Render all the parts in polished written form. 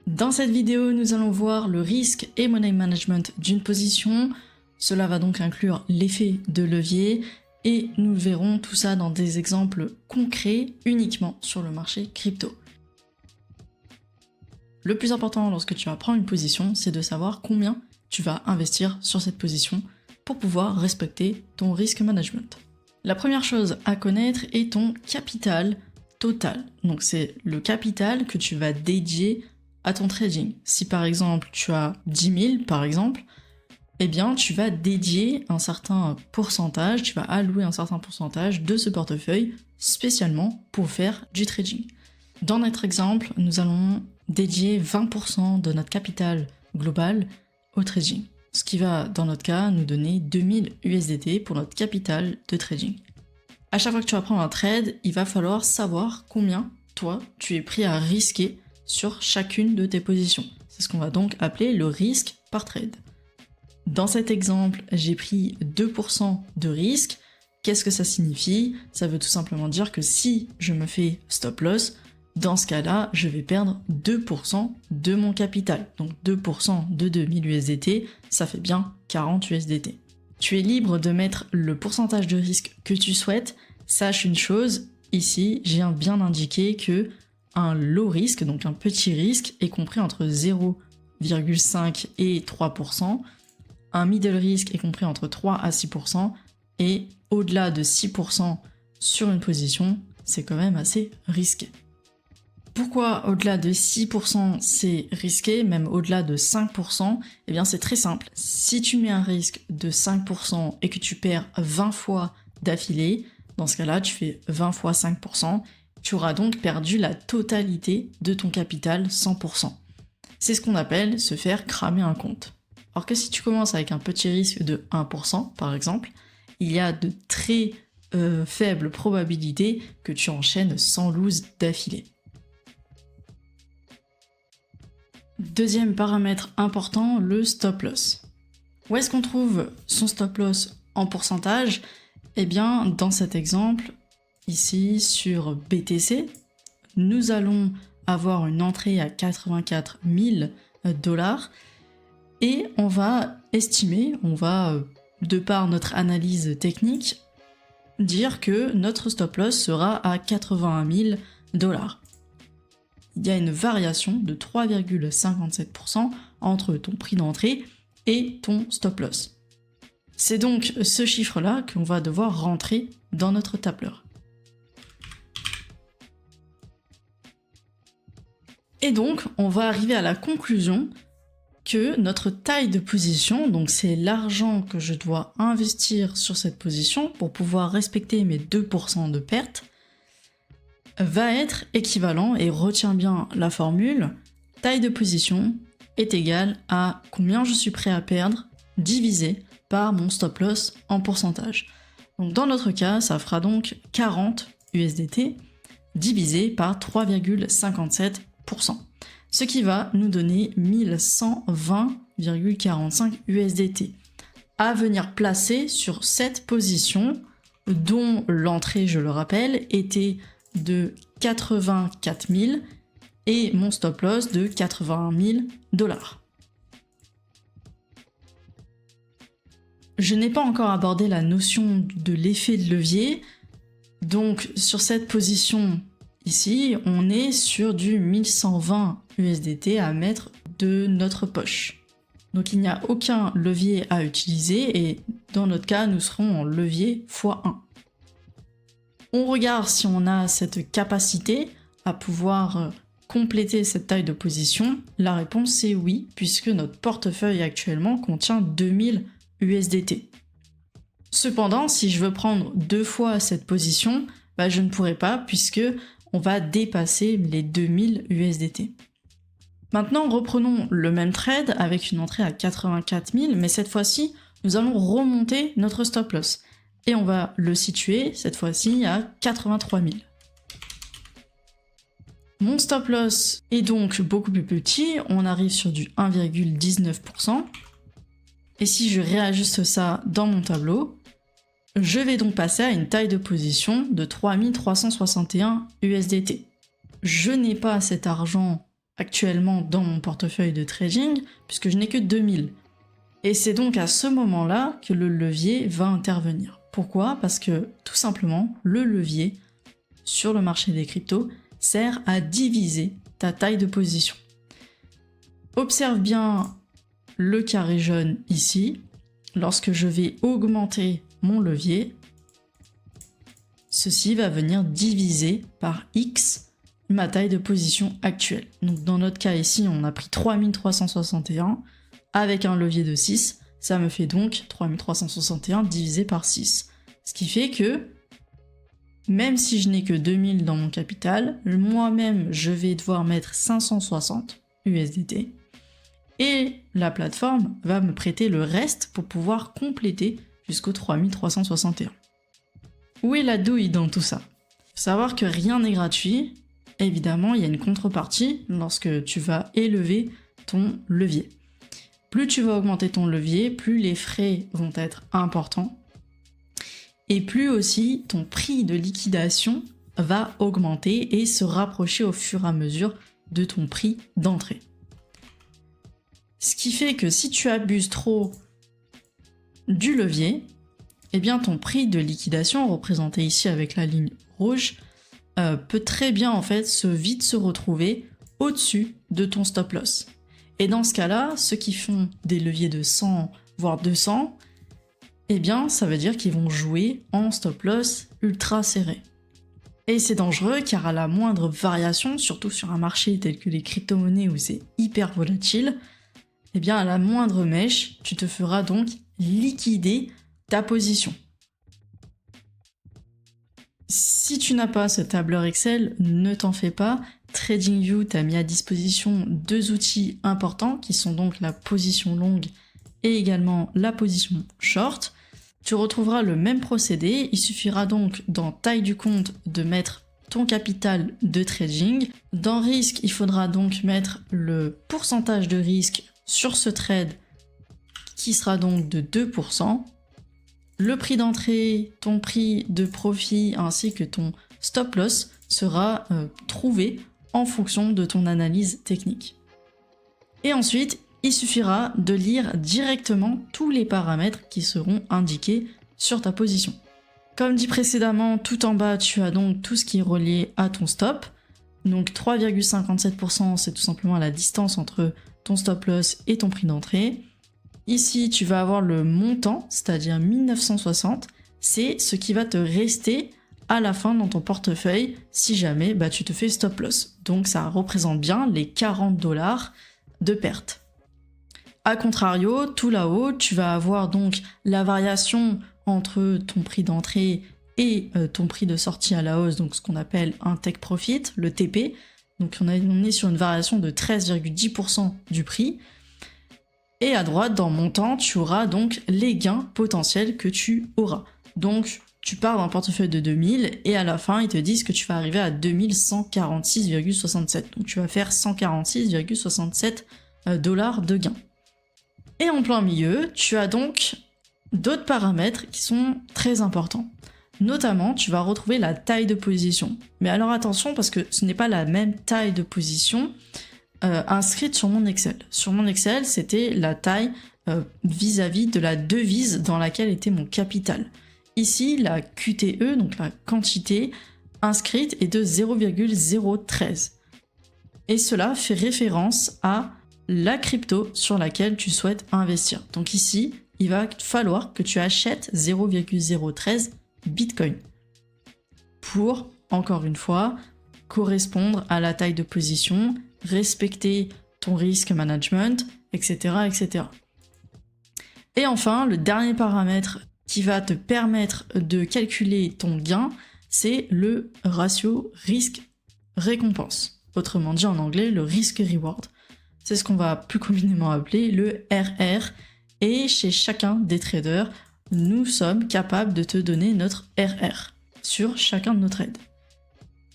Dans cette vidéo, nous allons voir le risque et money management d'une position. Cela va donc inclure l'effet de levier et nous verrons tout ça dans des exemples concrets uniquement sur le marché crypto. Le plus important lorsque tu vas prendre une position, c'est de savoir combien tu vas investir sur cette position pour pouvoir respecter ton risk management. La première chose à connaître est ton capital total. Donc c'est le capital que tu vas dédier à ton trading. Si par exemple tu as 10 000 par exemple, eh bien tu vas dédier un certain pourcentage, tu vas allouer un certain pourcentage de ce portefeuille spécialement pour faire du trading. Dans notre exemple, nous allons dédier 20% de notre capital global au trading. Ce qui va, dans notre cas, nous donner 2000 USDT pour notre capital de trading. À chaque fois que tu vas prendre un trade, il va falloir savoir combien, toi, tu es prêt à risquer sur chacune de tes positions. C'est ce qu'on va donc appeler le risque par trade. Dans cet exemple, j'ai pris 2% de risque. Qu'est-ce que ça signifie? Ça veut tout simplement dire que si je me fais stop loss, dans ce cas-là, je vais perdre 2% de mon capital. Donc 2% de 2000 USDT, ça fait bien 40 USDT. Tu es libre de mettre le pourcentage de risque que tu souhaites. Sache une chose, ici, j'ai bien indiqué que un low risque, donc un petit risque, est compris entre 0,5 et 3%. Un middle risk est compris entre 3 à 6%. Et au-delà de 6% sur une position, c'est quand même assez risqué. Pourquoi au-delà de 6% c'est risqué, même au-delà de 5%? Eh bien c'est très simple. Si tu mets un risque de 5% et que tu perds 20 fois d'affilée, dans ce cas-là tu fais 20 fois 5%, tu auras donc perdu la totalité de ton capital 100%. C'est ce qu'on appelle se faire cramer un compte. Alors que si tu commences avec un petit risque de 1% par exemple, il y a de très faibles probabilités que tu enchaînes 100 lose d'affilée. Deuxième paramètre important, le stop loss. Où est-ce qu'on trouve son stop loss en pourcentage? Eh bien, dans cet exemple, ici sur BTC, nous allons avoir une entrée à 84 000 $ et on va estimer, de par notre analyse technique, dire que notre stop loss sera à 81 000 $. Il y a une variation de 3,57% entre ton prix d'entrée et ton stop loss. C'est donc ce chiffre-là qu'on va devoir rentrer dans notre tableur. Et donc, on va arriver à la conclusion que notre taille de position, donc c'est l'argent que je dois investir sur cette position pour pouvoir respecter mes 2% de perte, va être équivalent, et retiens bien la formule, taille de position est égale à combien je suis prêt à perdre divisé par mon stop loss en pourcentage. Donc dans notre cas, ça fera donc 40 USDT divisé par 3,57%, ce qui va nous donner 1120,45 USDT à venir placer sur cette position dont l'entrée, je le rappelle, était de 84 000 et mon stop loss de 81 000 $. Je n'ai pas encore abordé la notion de l'effet de levier, donc sur cette position ici, on est sur du 1120 USDT à mettre de notre poche. Donc il n'y a aucun levier à utiliser et dans notre cas, nous serons en levier x1. On regarde si on a cette capacité à pouvoir compléter cette taille de position. La réponse est oui, puisque notre portefeuille actuellement contient 2000 USDT. Cependant, si je veux prendre 2 fois cette position, je ne pourrai pas puisque on va dépasser les 2000 USDT. Maintenant, reprenons le même trade avec une entrée à 84 000, mais cette fois-ci, nous allons remonter notre stop loss. Et on va le situer, cette fois-ci, à 83 000. Mon stop loss est donc beaucoup plus petit, on arrive sur du 1,19%. Et si je réajuste ça dans mon tableau, je vais donc passer à une taille de position de 3361 USDT. Je n'ai pas cet argent actuellement dans mon portefeuille de trading, puisque je n'ai que 2000. Et c'est donc à ce moment-là que le levier va intervenir. Pourquoi? Parce que tout simplement, le levier sur le marché des cryptos sert à diviser ta taille de position. Observe bien le carré jaune ici. Lorsque je vais augmenter mon levier, ceci va venir diviser par X ma taille de position actuelle. Donc dans notre cas ici, on a pris 3361 avec un levier de 6. Ça me fait donc 3361 divisé par 6. Ce qui fait que même si je n'ai que 2000 dans mon capital, moi-même je vais devoir mettre 560 USDT et la plateforme va me prêter le reste pour pouvoir compléter jusqu'au 3361. Où est la douille dans tout ça? Faut savoir que rien n'est gratuit. Évidemment, il y a une contrepartie lorsque tu vas élever ton levier. Plus tu vas augmenter ton levier, plus les frais vont être importants. Et plus aussi ton prix de liquidation va augmenter et se rapprocher au fur et à mesure de ton prix d'entrée. Ce qui fait que si tu abuses trop du levier, eh bien ton prix de liquidation, représenté ici avec la ligne rouge, peut très bien en fait vite se retrouver au-dessus de ton stop loss. Et dans ce cas-là, ceux qui font des leviers de 100 voire 200, eh bien ça veut dire qu'ils vont jouer en stop loss ultra serré. Et c'est dangereux car à la moindre variation, surtout sur un marché tel que les crypto-monnaies où c'est hyper volatile, eh bien à la moindre mèche, tu te feras donc liquider ta position. Si tu n'as pas ce tableur Excel, ne t'en fais pas. TradingView t'a mis à disposition deux outils importants qui sont donc la position longue et également la position short. Tu retrouveras le même procédé, il suffira donc dans taille du compte de mettre ton capital de trading. Dans risque, il faudra donc mettre le pourcentage de risque sur ce trade qui sera donc de 2%. Le prix d'entrée, ton prix de profit ainsi que ton stop loss sera trouvé en fonction de ton analyse technique. Et ensuite, il suffira de lire directement tous les paramètres qui seront indiqués sur ta position. Comme dit précédemment, tout en bas, tu as donc tout ce qui est relié à ton stop. Donc 3,57%, c'est tout simplement la distance entre ton stop loss et ton prix d'entrée. Ici, tu vas avoir le montant, c'est-à-dire 1960. C'est ce qui va te rester à la fin dans ton portefeuille si jamais tu te fais stop loss. Donc ça représente bien les 40 $ de perte. A contrario, tout là-haut, tu vas avoir donc la variation entre ton prix d'entrée et ton prix de sortie à la hausse, donc ce qu'on appelle un take profit, le TP. Donc on est sur une variation de 13,10% du prix. Et à droite, dans montant, tu auras donc les gains potentiels que tu auras. Donc tu pars d'un portefeuille de 2000 et à la fin, ils te disent que tu vas arriver à 2146,67. Donc tu vas faire 146,67 $ de gains. Et en plein milieu, tu as donc d'autres paramètres qui sont très importants. Notamment, tu vas retrouver la taille de position. Mais alors attention, parce que ce n'est pas la même taille de position inscrite sur mon Excel. Sur mon Excel, c'était la taille vis-à-vis de la devise dans laquelle était mon capital. Ici, la QTE, donc la quantité inscrite, est de 0,013. Et cela fait référence à la crypto sur laquelle tu souhaites investir. Donc ici, il va falloir que tu achètes 0,013 Bitcoin pour, encore une fois, correspondre à la taille de position, respecter ton risque management, etc., etc. Et enfin, le dernier paramètre qui va te permettre de calculer ton gain, c'est le ratio risque-récompense. Autrement dit en anglais, le risk-reward. C'est ce qu'on va plus communément appeler le RR. Et chez chacun des traders, nous sommes capables de te donner notre RR sur chacun de nos trades.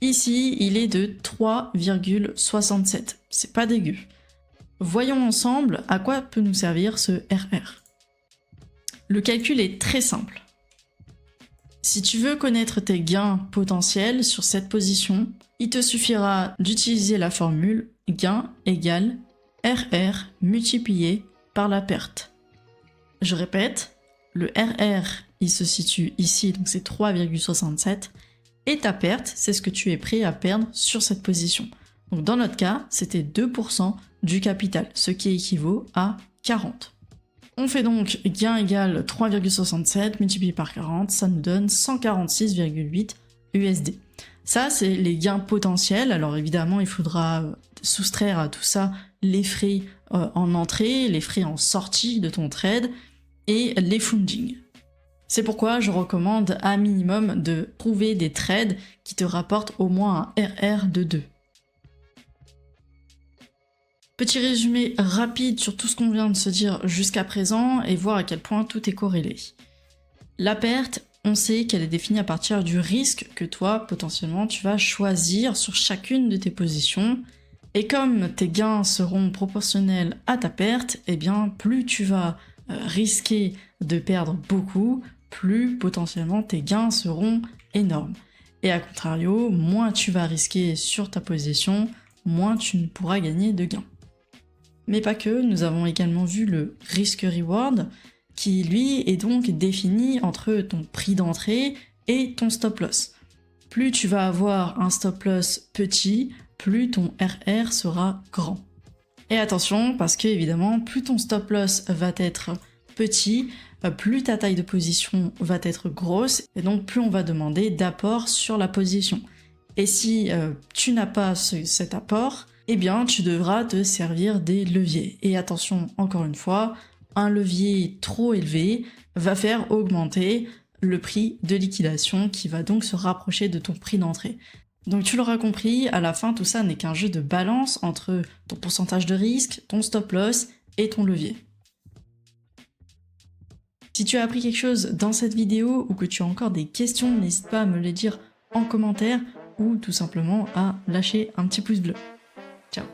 Ici, il est de 3,67. C'est pas dégueu. Voyons ensemble à quoi peut nous servir ce RR. Le calcul est très simple. Si tu veux connaître tes gains potentiels sur cette position, il te suffira d'utiliser la formule gain égale RR multiplié par la perte. Je répète, le RR, il se situe ici, donc c'est 3,67, et ta perte, c'est ce que tu es prêt à perdre sur cette position. Donc dans notre cas, c'était 2% du capital, ce qui équivaut à 40. On fait donc gain égal 3,67 multiplié par 40, ça nous donne 146,8 USD. Ça, c'est les gains potentiels. Alors évidemment, il faudra soustraire à tout ça les frais en entrée, les frais en sortie de ton trade et les funding. C'est pourquoi je recommande à minimum de trouver des trades qui te rapportent au moins un RR de 2. Petit résumé rapide sur tout ce qu'on vient de se dire jusqu'à présent et voir à quel point tout est corrélé. La perte, on sait qu'elle est définie à partir du risque que toi, potentiellement, tu vas choisir sur chacune de tes positions. Et comme tes gains seront proportionnels à ta perte, eh bien, plus tu vas risquer de perdre beaucoup, plus potentiellement tes gains seront énormes. Et à contrario, moins tu vas risquer sur ta position, moins tu ne pourras gagner de gains. Mais pas que, nous avons également vu le risk-reward, qui lui est donc défini entre ton prix d'entrée et ton stop-loss. Plus tu vas avoir un stop-loss petit, plus ton RR sera grand. Et attention, parce que évidemment, plus ton stop-loss va être petit, plus ta taille de position va être grosse, et donc plus on va demander d'apport sur la position. Et si tu n'as pas cet apport, eh bien tu devras te servir des leviers. Et attention, encore une fois, un levier trop élevé va faire augmenter le prix de liquidation qui va donc se rapprocher de ton prix d'entrée. Donc tu l'auras compris, à la fin tout ça n'est qu'un jeu de balance entre ton pourcentage de risque, ton stop loss et ton levier. Si tu as appris quelque chose dans cette vidéo ou que tu as encore des questions, n'hésite pas à me les dire en commentaire ou tout simplement à lâcher un petit pouce bleu. Ciao.